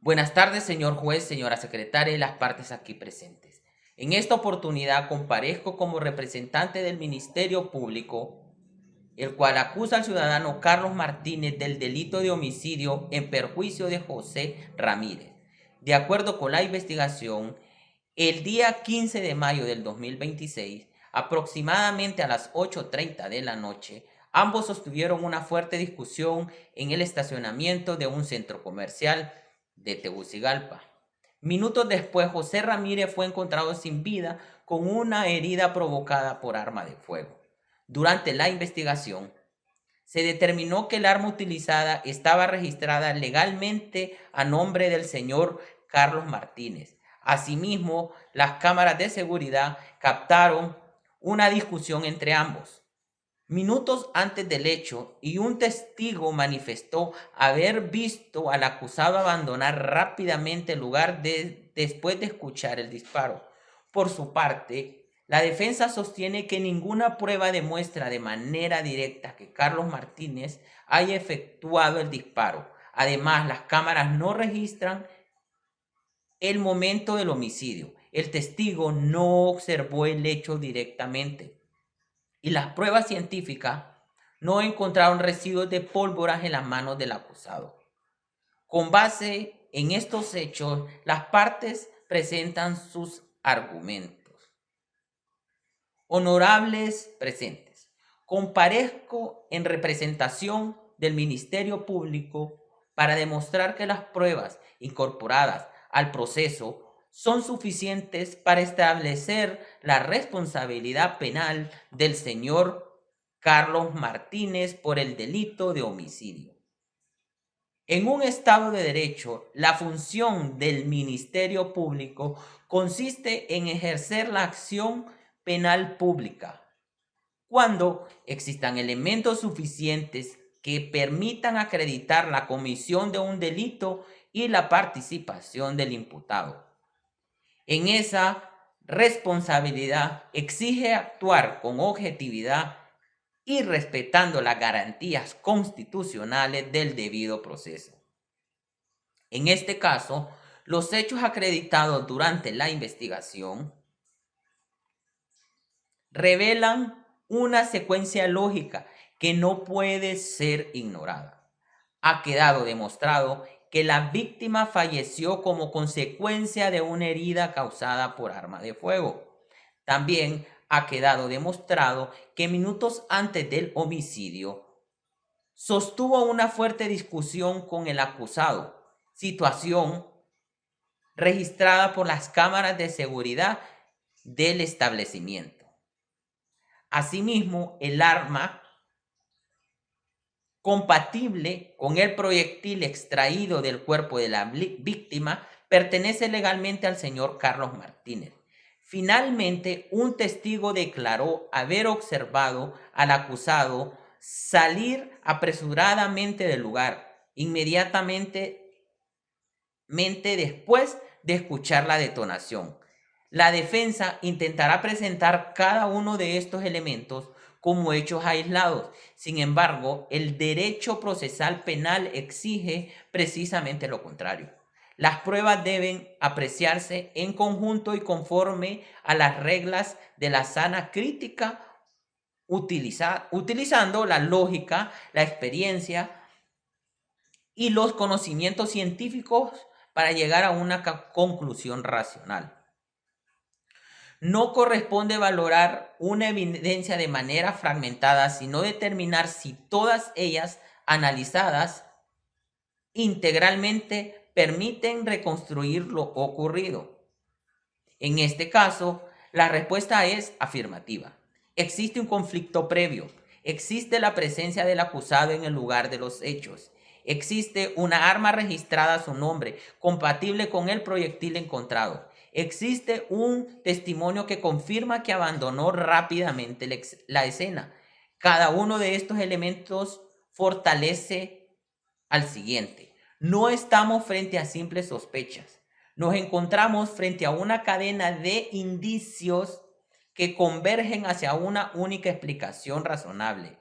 Buenas tardes, señor juez, señora secretaria y las partes aquí presentes. En esta oportunidad comparezco como representante del Ministerio Público, el cual acusa al ciudadano Carlos Martínez del delito de homicidio en perjuicio de José Ramírez. De acuerdo con la investigación, el día 15 de mayo del 2026, aproximadamente a las 8:30 de la noche, ambos sostuvieron una fuerte discusión en el estacionamiento de un centro comercial de Tegucigalpa. Minutos después, José Ramírez fue encontrado sin vida con una herida provocada por arma de fuego. Durante la investigación, se determinó que el arma utilizada estaba registrada legalmente a nombre del señor Carlos Martínez. Asimismo, las cámaras de seguridad captaron una discusión entre ambos. Minutos antes del hecho, y un testigo manifestó haber visto al acusado abandonar rápidamente el lugar después de escuchar el disparo. Por su parte, la defensa sostiene que ninguna prueba demuestra de manera directa que Carlos Martínez haya efectuado el disparo. Además, las cámaras no registran el momento del homicidio. El testigo no observó el hecho directamente y las pruebas científicas no encontraron residuos de pólvora en las manos del acusado. Con base en estos hechos, las partes presentan sus argumentos. Honorables presentes, comparezco en representación del Ministerio Público para demostrar que las pruebas incorporadas al proceso son suficientes para establecer la responsabilidad penal del señor Carlos Martínez por el delito de homicidio. En un Estado de Derecho, la función del Ministerio Público consiste en ejercer la acción penal pública cuando existan elementos suficientes que permitan acreditar la comisión de un delito y la participación del imputado. En esa responsabilidad exige actuar con objetividad y respetando las garantías constitucionales del debido proceso. En este caso, los hechos acreditados durante la investigación revelan una secuencia lógica que no puede ser ignorada. Ha quedado demostrado que la víctima falleció como consecuencia de una herida causada por arma de fuego. También ha quedado demostrado que minutos antes del homicidio sostuvo una fuerte discusión con el acusado, situación registrada por las cámaras de seguridad del establecimiento. Asimismo, el arma compatible con el proyectil extraído del cuerpo de la víctima pertenece legalmente al señor Carlos Martínez. Finalmente, un testigo declaró haber observado al acusado salir apresuradamente del lugar, inmediatamente después de escuchar la detonación. La defensa intentará presentar cada uno de estos elementos como hechos aislados. Sin embargo, el derecho procesal penal exige precisamente lo contrario. Las pruebas deben apreciarse en conjunto y conforme a las reglas de la sana crítica, utilizando la lógica, la experiencia y los conocimientos científicos para llegar a una conclusión racional. No corresponde valorar una evidencia de manera fragmentada, sino determinar si todas ellas analizadas integralmente permiten reconstruir lo ocurrido. En este caso, la respuesta es afirmativa. Existe un conflicto previo. Existe la presencia del acusado en el lugar de los hechos. Existe una arma registrada a su nombre, compatible con el proyectil encontrado. Existe un testimonio que confirma que abandonó rápidamente la escena. Cada uno de estos elementos fortalece al siguiente. No estamos frente a simples sospechas. Nos encontramos frente a una cadena de indicios que convergen hacia una única explicación razonable.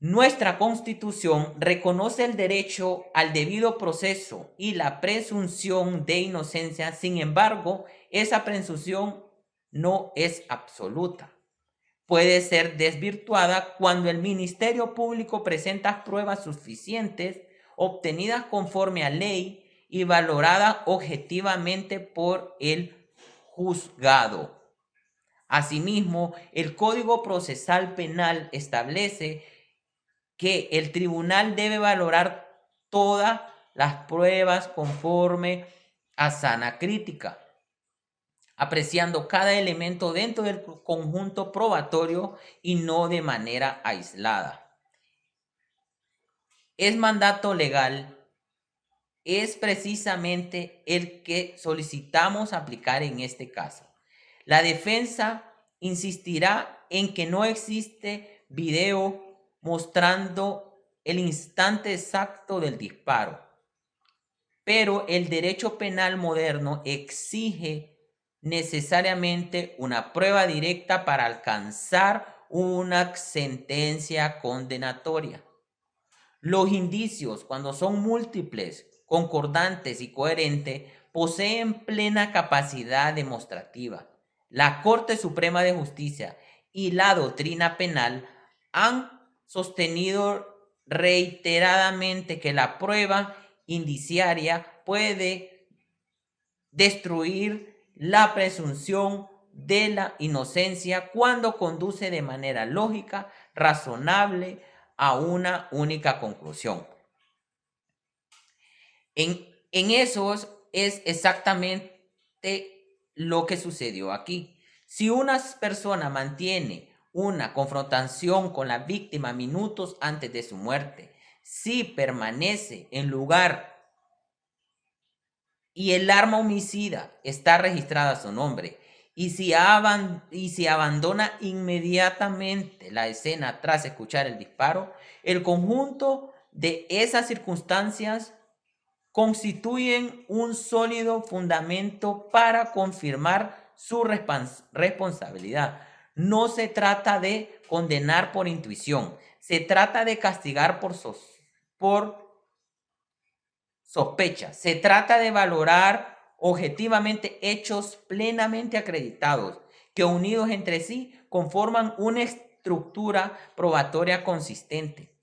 Nuestra Constitución reconoce el derecho al debido proceso y la presunción de inocencia. Sin embargo, esa presunción no es absoluta. Puede ser desvirtuada cuando el Ministerio Público presenta pruebas suficientes obtenidas conforme a ley y valoradas objetivamente por el juzgado. Asimismo, el Código Procesal Penal establece que el tribunal debe valorar todas las pruebas conforme a sana crítica, apreciando cada elemento dentro del conjunto probatorio y no de manera aislada. Es mandato legal, es precisamente el que solicitamos aplicar en este caso. La defensa insistirá en que no existe video mostrando el instante exacto del disparo, pero el derecho penal moderno exige necesariamente una prueba directa para alcanzar una sentencia condenatoria. Los indicios, cuando son múltiples, concordantes y coherentes, poseen plena capacidad demostrativa. La Corte Suprema de Justicia y la doctrina penal han sostenido reiteradamente que la prueba indiciaria puede destruir la presunción de la inocencia cuando conduce de manera lógica, razonable, a una única conclusión. En eso es exactamente lo que sucedió aquí. Si una persona mantiene una confrontación con la víctima minutos antes de su muerte, si permanece en lugar y el arma homicida está registrada a su nombre, y si abandona inmediatamente la escena tras escuchar el disparo, el conjunto de esas circunstancias constituyen un sólido fundamento para confirmar su responsabilidad. No se trata de condenar por intuición, se trata de castigar por sospecha, se trata de valorar objetivamente hechos plenamente acreditados que unidos entre sí conforman una estructura probatoria consistente.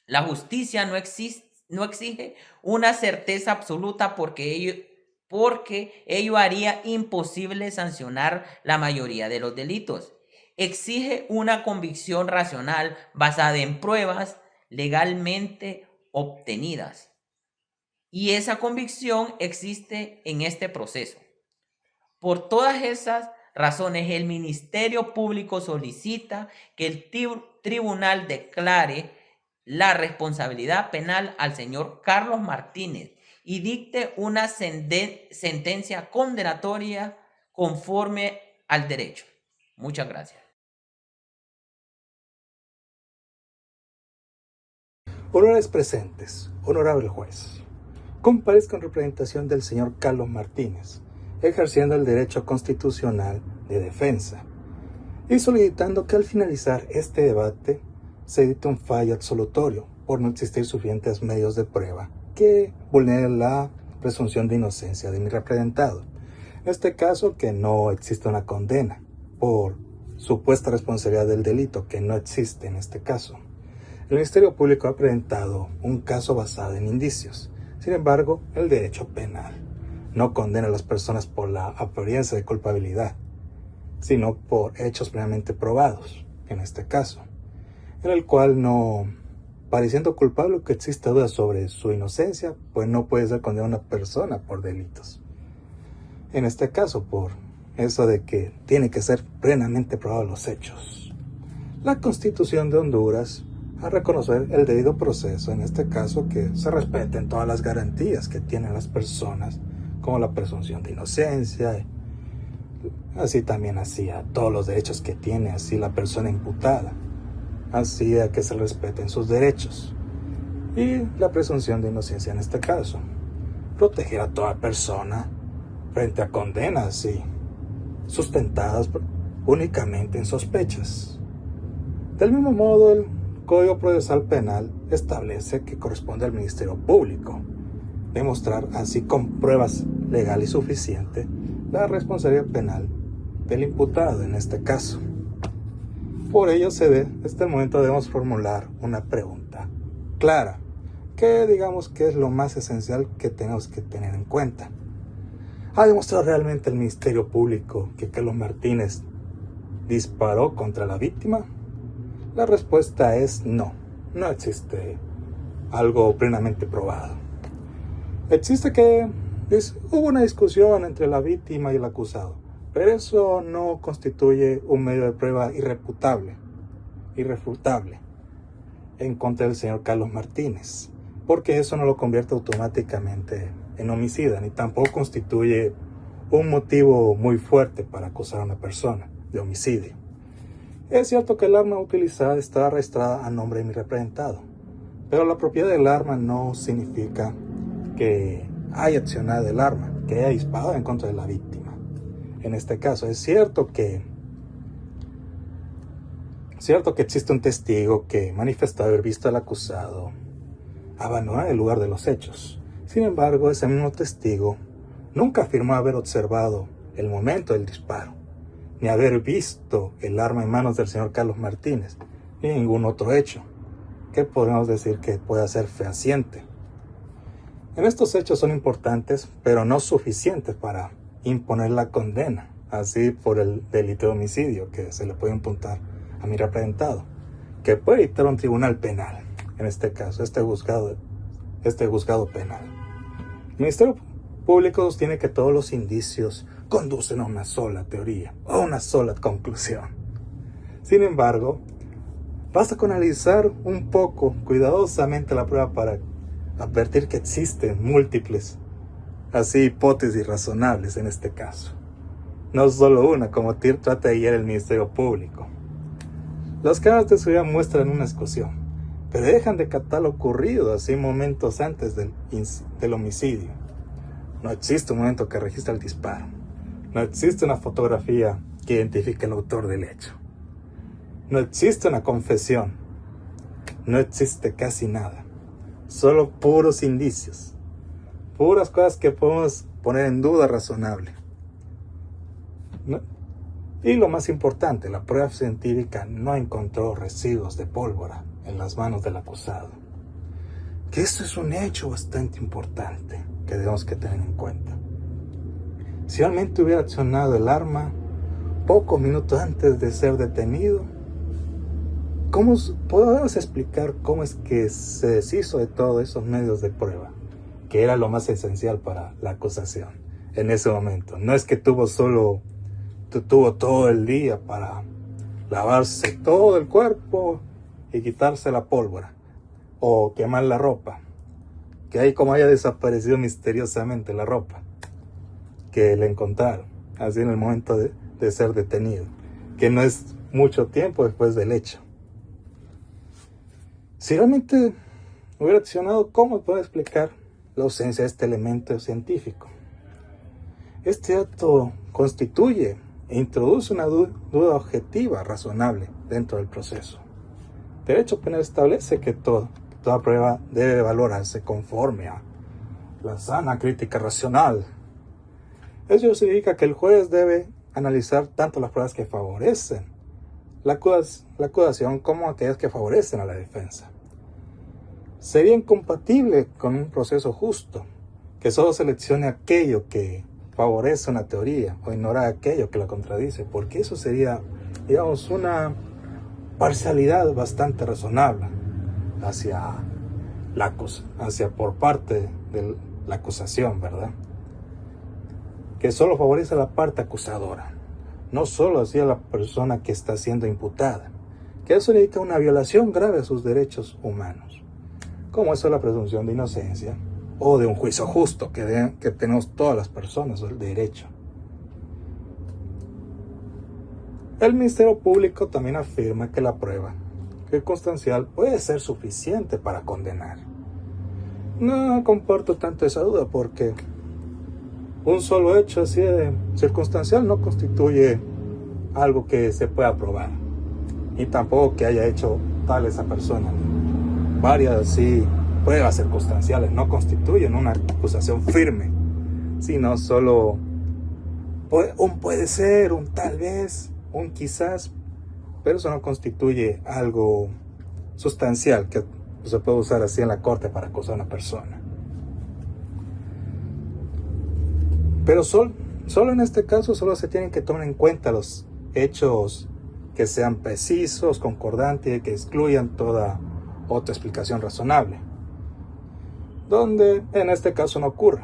La justicia no exige una certeza absoluta porque ello haría imposible sancionar la mayoría de los delitos. Exige una convicción racional basada en pruebas legalmente obtenidas. Y esa convicción existe en este proceso. Por todas esas razones, el Ministerio Público solicita que el tribunal declare la responsabilidad penal al señor Carlos Martínez y dicte una sentencia condenatoria conforme al derecho. Muchas gracias. Honores presentes, honorable juez. Comparezco en representación del señor Carlos Martínez, ejerciendo el derecho constitucional de defensa y solicitando que al finalizar este debate se dicte un fallo absolutorio por no existir suficientes medios de prueba que vulneren la presunción de inocencia de mi representado. En este caso, que no existe una condena por supuesta responsabilidad del delito, que no existe en este caso. El Ministerio Público ha presentado un caso basado en indicios. Sin embargo, el derecho penal no condena a las personas por la apariencia de culpabilidad, sino por hechos plenamente probados, en este caso, en el cual no, pareciendo culpable que existe duda sobre su inocencia, pues no puede ser condenada una persona por delitos. En este caso, por eso de que tiene que ser plenamente probados los hechos. La Constitución de Honduras a reconocer el debido proceso, en este caso que se respeten todas las garantías que tienen las personas, como la presunción de inocencia, así también a todos los derechos que tiene así la persona imputada, así a que se respeten sus derechos, y la presunción de inocencia en este caso, proteger a toda persona frente a condenas sustentadas únicamente en sospechas. Del mismo modo, el Código Procesal Penal establece que corresponde al Ministerio Público demostrar, así con pruebas legales suficientes, la responsabilidad penal del imputado en este caso. Por ello, desde el momento debemos formular una pregunta clara, que digamos que es lo más esencial que tenemos que tener en cuenta. ¿Ha demostrado realmente el Ministerio Público que Carlos Martínez disparó contra la víctima? La respuesta es no. No existe algo plenamente probado. Existe que hubo una discusión entre la víctima y el acusado, pero eso no constituye un medio de prueba irrefutable en contra del señor Carlos Martínez, porque eso no lo convierte automáticamente en homicida, ni tampoco constituye un motivo muy fuerte para acusar a una persona de homicidio. Es cierto que el arma utilizada está registrada a nombre de mi representado, pero la propiedad del arma no significa que haya accionado el arma, que haya disparado en contra de la víctima. En este caso, es cierto que existe un testigo que manifestó haber visto al acusado abandonar el lugar de los hechos. Sin embargo, ese mismo testigo nunca afirmó haber observado el momento del disparo, ni haber visto el arma en manos del señor Carlos Martínez, ni ningún otro hecho que podemos decir que pueda ser fehaciente. En estos hechos son importantes, pero no suficientes para imponer la condena, así por el delito de homicidio que se le puede imputar a mi representado, que puede dictar un tribunal penal, en este caso, este juzgado penal. El Ministerio Público sostiene que todos los indicios conducen a una sola teoría, o a una sola conclusión. Sin embargo, basta con analizar un poco cuidadosamente la prueba para advertir que existen múltiples hipótesis razonables en este caso. No solo una, como trata de guiar el Ministerio Público. Las cámaras de seguridad muestran una exclusión, pero dejan de captar lo ocurrido así momentos antes del homicidio. No existe un momento que registre el disparo. No existe una fotografía que identifique el autor del hecho. No existe una confesión. No existe casi nada. Solo puros indicios. Puras cosas que podemos poner en duda razonable. Y lo más importante, la prueba científica no encontró residuos de pólvora en las manos del acusado. Que esto es un hecho bastante importante que debemos que tener en cuenta. Si realmente hubiera accionado el arma pocos minutos antes de ser detenido, ¿cómo podemos explicar cómo es que se deshizo de todos esos medios de prueba? Que era lo más esencial para la acusación en ese momento. No es que tuvo todo el día para lavarse todo el cuerpo y quitarse la pólvora o quemar la ropa, que ahí como haya desaparecido misteriosamente la ropa que le encontraron así en el momento de ser detenido, que no es mucho tiempo después del hecho. Si realmente hubiera accionado, ¿cómo puedo explicar la ausencia de este elemento científico? Este acto constituye e introduce una duda objetiva razonable dentro del proceso. Derecho penal establece que toda prueba debe valorarse conforme a la sana crítica racional. Eso significa que el juez debe analizar tanto las pruebas que favorecen la acusación como aquellas que favorecen a la defensa. Sería incompatible con un proceso justo que solo seleccione aquello que favorece una teoría o ignora aquello que la contradice, porque eso sería, digamos, una parcialidad bastante razonable hacia por parte de la acusación, ¿verdad? Que solo favorece a la parte acusadora, no solo hacia la persona que está siendo imputada, que eso indica una violación grave a sus derechos humanos, como eso es la presunción de inocencia o de un juicio justo que tenemos todas las personas el derecho. El Ministerio Público también afirma que la prueba circunstancial puede ser suficiente para condenar. No comparto tanto esa duda, porque un solo hecho así de circunstancial no constituye algo que se pueda probar, y tampoco que haya hecho tal esa persona. Varias así pruebas circunstanciales no constituyen una acusación firme, sino solo un puede ser, un tal vez, un quizás, pero eso no constituye algo sustancial que se puede usar así en la corte para acusar a una persona. Pero solo en este caso solo se tienen que tomar en cuenta los hechos que sean precisos, concordantes y que excluyan toda otra explicación razonable. Donde en este caso no ocurre,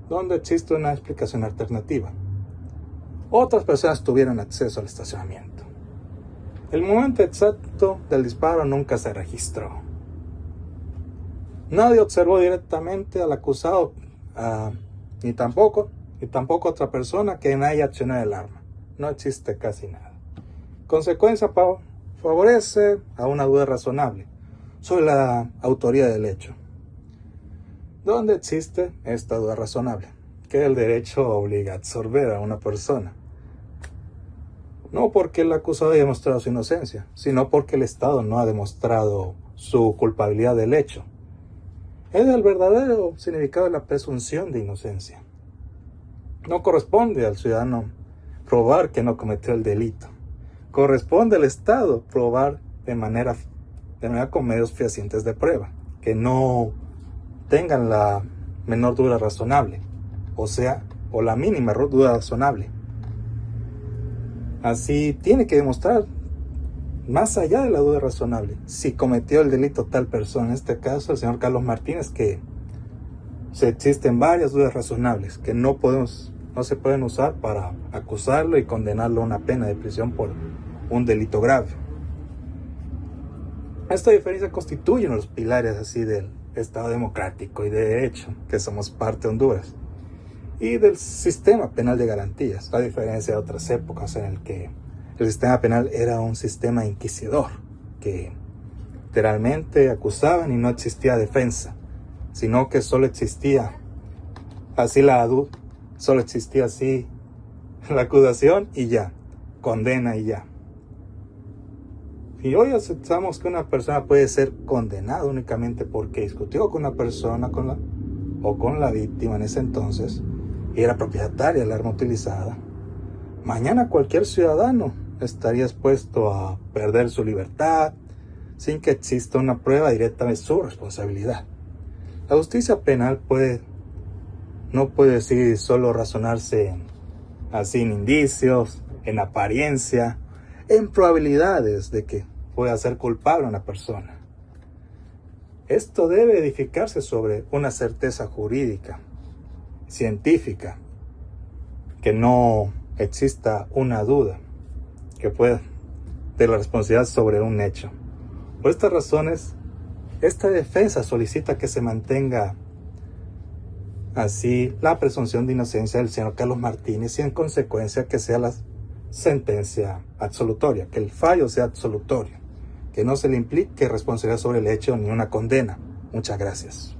donde existe una explicación alternativa. Otras personas tuvieron acceso al estacionamiento. El momento exacto del disparo nunca se registró. Nadie observó directamente al acusado, ni tampoco otra persona que haya accionado el arma. No existe casi nada. Consecuencia, favorece a una duda razonable sobre la autoría del hecho. ¿Dónde existe esta duda razonable? Que el derecho obliga a absorber a una persona. No porque el acusado haya demostrado su inocencia, sino porque el Estado no ha demostrado su culpabilidad del hecho. Es el verdadero significado de la presunción de inocencia. No corresponde al ciudadano probar que no cometió el delito. Corresponde al Estado probar de manera con medios fehacientes de prueba, que no tengan la menor duda razonable, o la mínima duda razonable. Así tiene que demostrar, más allá de la duda razonable, si cometió el delito tal persona, en este caso el señor Carlos Martínez, que existen varias dudas razonables que no se pueden usar para acusarlo y condenarlo a una pena de prisión por un delito grave. Esta diferencia constituye uno de los pilares así del Estado democrático y de derecho, que somos parte de Honduras, y del sistema penal de garantías, a diferencia de otras épocas en el que el sistema penal era un sistema inquisidor, que literalmente acusaban y no existía defensa, sino que solo existía la acusación y ya, condena y ya. Y hoy aceptamos que una persona puede ser condenada únicamente porque discutió con una persona o con la víctima en ese entonces y era propietaria del arma utilizada. Mañana cualquier ciudadano estaría expuesto a perder su libertad sin que exista una prueba directa de su responsabilidad. La justicia penal no puede decir solo razonarse así en indicios, en apariencia, en probabilidades de que pueda ser culpable una persona. Esto debe edificarse sobre una certeza jurídica, científica, que no exista una duda de la responsabilidad sobre un hecho. Por estas razones, esta defensa solicita que se mantenga así la presunción de inocencia del señor Carlos Martínez y en consecuencia que sea la sentencia absolutoria, que el fallo sea absolutorio, que no se le implique responsabilidad sobre el hecho ni una condena. Muchas gracias.